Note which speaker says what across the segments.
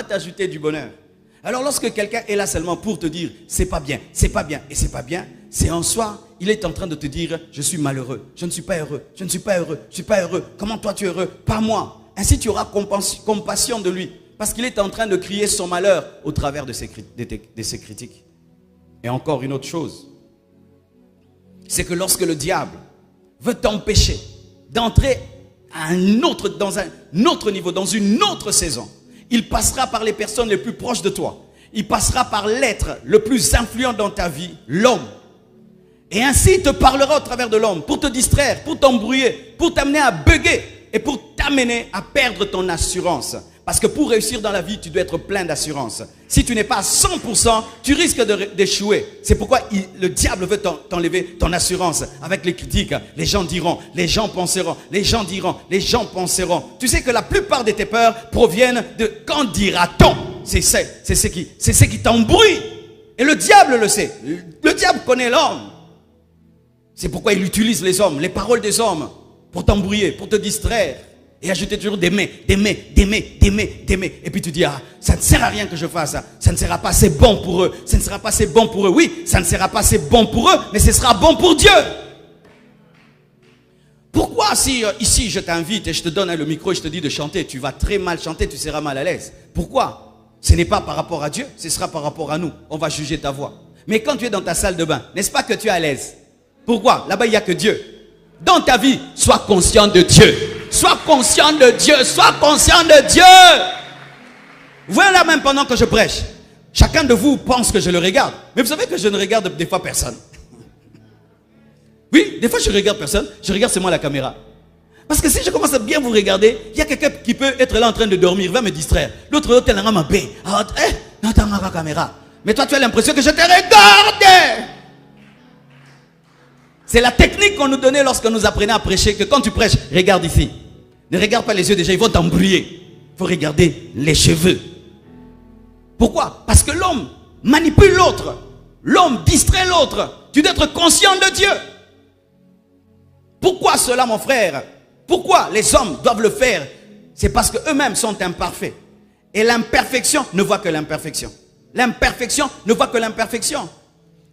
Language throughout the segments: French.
Speaker 1: t'ajouter du bonheur. Alors lorsque quelqu'un est là seulement pour te dire c'est pas bien, c'est pas bien et c'est pas bien, c'est en soi, il est en train de te dire je suis malheureux, je ne suis pas heureux, je ne suis pas heureux, je ne suis pas heureux. Comment toi tu es heureux? Pas moi. Ainsi tu auras compassion de lui parce qu'il est en train de crier son malheur au travers de ses critiques. Et encore une autre chose, c'est que lorsque le diable veut t'empêcher d'entrer dans un autre niveau, dans une autre saison, il passera par les personnes les plus proches de toi. Il passera par l'être le plus influent dans ta vie, l'homme. Et ainsi, il te parlera au travers de l'homme pour te distraire, pour t'embrouiller, pour t'amener à bugger et pour t'amener à perdre ton assurance. Parce que pour réussir dans la vie, tu dois être plein d'assurance. Si tu n'es pas à 100%, tu risques d'échouer. C'est pourquoi le diable veut t'enlever ton assurance avec les critiques. Les gens diront, les gens penseront, les gens diront, les gens penseront. Tu sais que la plupart de tes peurs proviennent de « quand dira-t-on » C'est ce qui t'embrouille. Et le diable le sait. Le diable connaît l'homme. C'est pourquoi il utilise les hommes, les paroles des hommes, pour t'embrouiller, pour te distraire. Et ajouter toujours des mais. Et puis tu dis, ah, ça ne sert à rien que je fasse ça. Ça ne sera pas assez bon pour eux. Ça ne sera pas assez bon pour eux. Oui, ça ne sera pas assez bon pour eux, mais ce sera bon pour Dieu. Pourquoi si ici je t'invite et je te donne le micro et je te dis de chanter, tu vas très mal chanter, tu seras mal à l'aise. Pourquoi? Ce n'est pas par rapport à Dieu, ce sera par rapport à nous. On va juger ta voix. Mais quand tu es dans ta salle de bain, n'est-ce pas que tu es à l'aise? Pourquoi? Là-bas, il n'y a que Dieu. Dans ta vie, sois conscient de Dieu. Sois conscient de Dieu. Sois conscient de Dieu. Voilà, même pendant que je prêche, chacun de vous pense que je le regarde. Mais vous savez que je ne regarde des fois personne. Oui, des fois je regarde personne. Je regarde seulement la caméra. Parce que si je commence à bien vous regarder, il y a quelqu'un qui peut être là en train de dormir, va me distraire. L'autre, il a ma paix. Non, tu as la caméra. Mais toi, tu as l'impression que je te regarde. C'est la technique qu'on nous donnait lorsque nous apprenait à prêcher, que quand tu prêches, regarde ici. Ne regarde pas les yeux déjà, ils vont t'embrouiller. Il faut regarder les cheveux. Pourquoi? Parce que l'homme manipule l'autre. L'homme distrait l'autre. Tu dois être conscient de Dieu. Pourquoi cela, mon frère? Pourquoi les hommes doivent le faire? C'est parce qu'eux-mêmes sont imparfaits. Et l'imperfection ne voit que l'imperfection. L'imperfection ne voit que l'imperfection.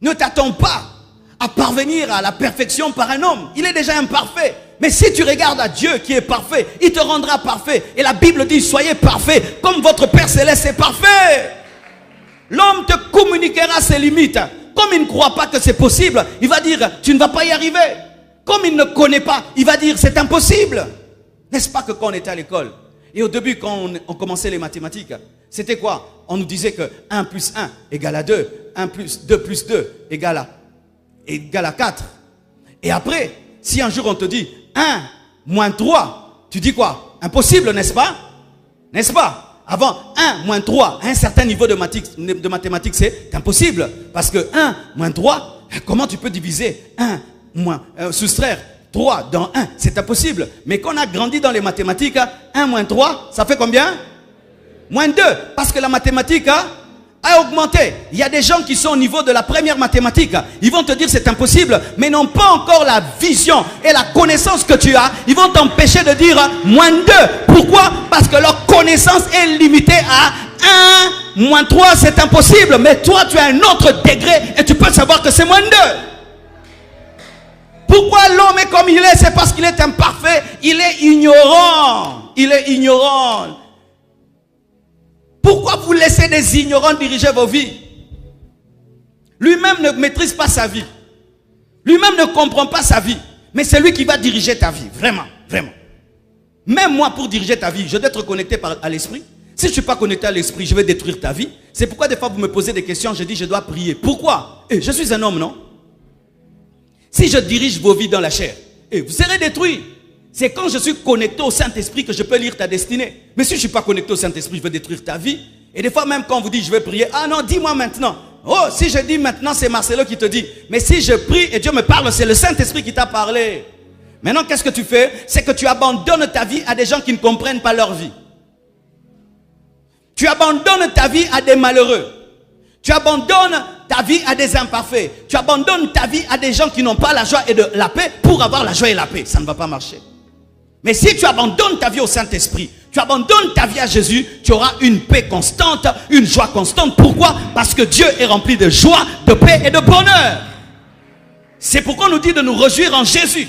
Speaker 1: Ne t'attends pas à parvenir à la perfection par un homme. Il est déjà imparfait. Mais si tu regardes à Dieu qui est parfait, il te rendra parfait. Et la Bible dit, soyez parfaits comme votre Père Céleste est parfait. L'homme te communiquera ses limites. Comme il ne croit pas que c'est possible, il va dire, tu ne vas pas y arriver. Comme il ne connaît pas, il va dire, c'est impossible. N'est-ce pas que quand on était à l'école, et au début quand on commençait les mathématiques, c'était quoi? On nous disait que 1 plus 1 égale à 2, 1 plus 2 plus 2 égale à 4. Et après, si un jour on te dit 1 moins 3, tu dis quoi? Impossible, n'est-ce pas? N'est-ce pas? Avant 1 moins 3, à un certain niveau de mathématiques, c'est impossible. Parce que 1 moins 3, comment tu peux diviser 1 moins, soustraire 3 dans 1? C'est impossible. Mais quand on a grandi dans les mathématiques, 1 moins 3, ça fait combien? Moins 2. Parce que la mathématique a augmenté. Il y a des gens qui sont au niveau de la première mathématique. Ils vont te dire c'est impossible, mais n'ont pas encore la vision et la connaissance que tu as. Ils vont t'empêcher de dire moins 2. Pourquoi? Parce que leur connaissance est limitée à 1 moins 3, c'est impossible. Mais toi, tu as un autre degré et tu peux savoir que c'est moins 2. Pourquoi l'homme est comme il est? C'est parce qu'il est imparfait. Il est ignorant. Il est ignorant. Pourquoi vous laissez des ignorants diriger vos vies? Lui-même ne maîtrise pas sa vie. Lui-même ne comprend pas sa vie. Mais c'est lui qui va diriger ta vie. Vraiment, vraiment. Même moi, pour diriger ta vie, je dois être connecté à l'esprit. Si je ne suis pas connecté à l'esprit, je vais détruire ta vie. C'est pourquoi des fois vous me posez des questions, je dis je dois prier. Pourquoi? Je suis un homme, non? Si je dirige vos vies dans la chair, vous serez détruits. C'est quand je suis connecté au Saint-Esprit que je peux lire ta destinée. Mais si je ne suis pas connecté au Saint-Esprit, je vais détruire ta vie. Et des fois même quand on vous dit je vais prier, ah non, dis-moi maintenant. Oh, si je dis maintenant, c'est Marcelo qui te dit. Mais si je prie et Dieu me parle, c'est le Saint-Esprit qui t'a parlé. Maintenant, qu'est-ce que tu fais? C'est que tu abandonnes ta vie à des gens qui ne comprennent pas leur vie. Tu abandonnes ta vie à des malheureux. Tu abandonnes ta vie à des imparfaits. Tu abandonnes ta vie à des gens qui n'ont pas la joie et la paix pour avoir la joie et la paix. Ça ne va pas marcher. Mais si tu abandonnes ta vie au Saint-Esprit, tu abandonnes ta vie à Jésus, tu auras une paix constante, une joie constante. Pourquoi? Parce que Dieu est rempli de joie, de paix et de bonheur. C'est pourquoi on nous dit de nous réjouir en Jésus.